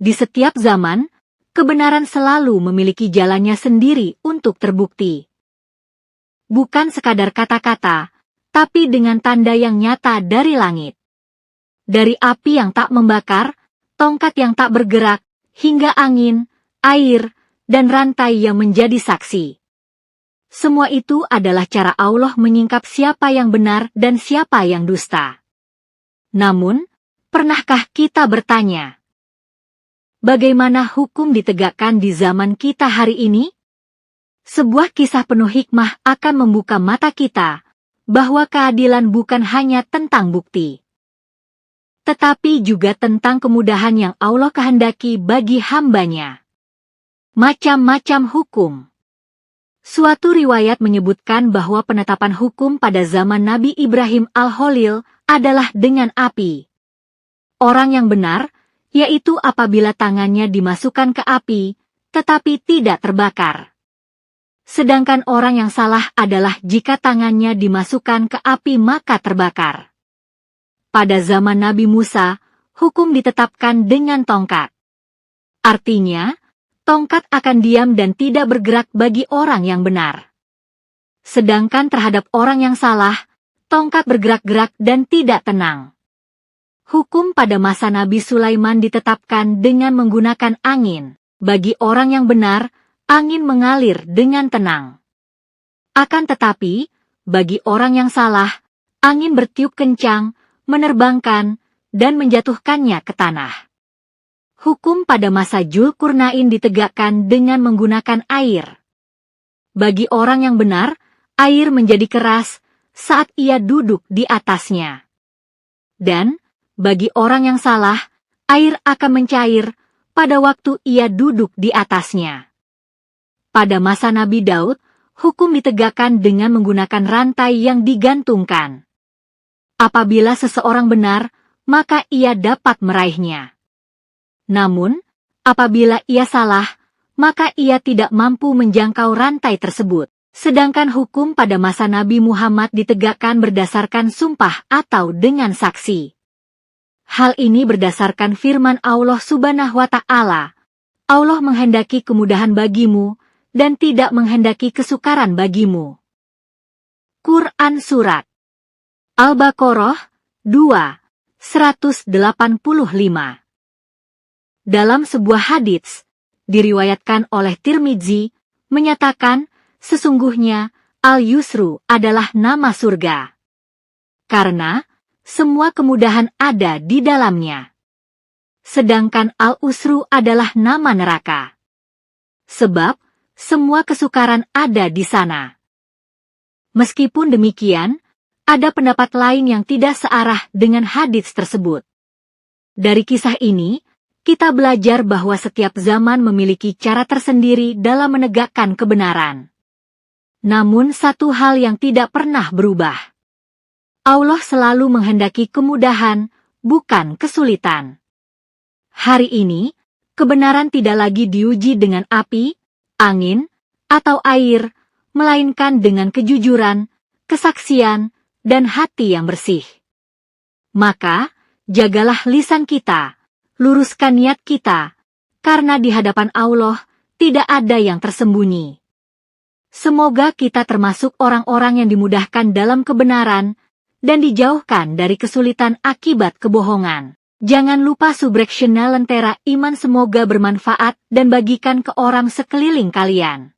Di setiap zaman, kebenaran selalu memiliki jalannya sendiri untuk terbukti. Bukan sekadar kata-kata, tapi dengan tanda yang nyata dari langit. Dari api yang tak membakar, tongkat yang tak bergerak, hingga angin, air, dan rantai yang menjadi saksi. Semua itu adalah cara Allah menyingkap siapa yang benar dan siapa yang dusta. Namun, pernahkah kita bertanya, bagaimana hukum ditegakkan di zaman kita hari ini? Sebuah kisah penuh hikmah akan membuka mata kita, bahwa keadilan bukan hanya tentang bukti, tetapi juga tentang kemudahan yang Allah kehendaki bagi hamba-Nya. Macam-macam hukum. Suatu riwayat menyebutkan bahwa penetapan hukum pada zaman Nabi Ibrahim Al-Khalil adalah dengan api. Orang yang benar, yaitu apabila tangannya dimasukkan ke api, tetapi tidak terbakar. Sedangkan orang yang salah adalah jika tangannya dimasukkan ke api maka terbakar. Pada zaman Nabi Musa, hukum ditetapkan dengan tongkat. Artinya, tongkat akan diam dan tidak bergerak bagi orang yang benar. Sedangkan terhadap orang yang salah, tongkat bergerak-gerak dan tidak tenang. Hukum pada masa Nabi Sulaiman ditetapkan dengan menggunakan angin. Bagi orang yang benar, angin mengalir dengan tenang. Akan tetapi, bagi orang yang salah, angin bertiup kencang, menerbangkan, dan menjatuhkannya ke tanah. Hukum pada masa Dzulqarnain ditegakkan dengan menggunakan air. Bagi orang yang benar, air menjadi keras saat ia duduk di atasnya. Dan, bagi orang yang salah, air akan mencair pada waktu ia duduk di atasnya. Pada masa Nabi Daud, hukum ditegakkan dengan menggunakan rantai yang digantungkan. Apabila seseorang benar, maka ia dapat meraihnya. Namun, apabila ia salah, maka ia tidak mampu menjangkau rantai tersebut. Sedangkan hukum pada masa Nabi Muhammad ditegakkan berdasarkan sumpah atau dengan saksi. Hal ini berdasarkan firman Allah Subhanahu wa Ta'ala. Allah menghendaki kemudahan bagimu dan tidak menghendaki kesukaran bagimu. Quran Surat Al-Baqarah 2:185. Dalam sebuah hadits, diriwayatkan oleh Tirmidzi, menyatakan, sesungguhnya, Al-Yusru adalah nama surga. Karena, semua kemudahan ada di dalamnya. Sedangkan Al-Usru adalah nama neraka. Sebab, semua kesukaran ada di sana. Meskipun demikian, ada pendapat lain yang tidak searah dengan hadits tersebut. Dari kisah ini, kita belajar bahwa setiap zaman memiliki cara tersendiri dalam menegakkan kebenaran. Namun satu hal yang tidak pernah berubah. Allah selalu menghendaki kemudahan, bukan kesulitan. Hari ini, kebenaran tidak lagi diuji dengan api, angin, atau air, melainkan dengan kejujuran, kesaksian, dan hati yang bersih. Maka, jagalah lisan kita, luruskan niat kita, karena di hadapan Allah tidak ada yang tersembunyi. Semoga kita termasuk orang-orang yang dimudahkan dalam kebenaran dan dijauhkan dari kesulitan akibat kebohongan. Jangan lupa subscribe channel Lentera Iman, semoga bermanfaat dan bagikan ke orang sekeliling kalian.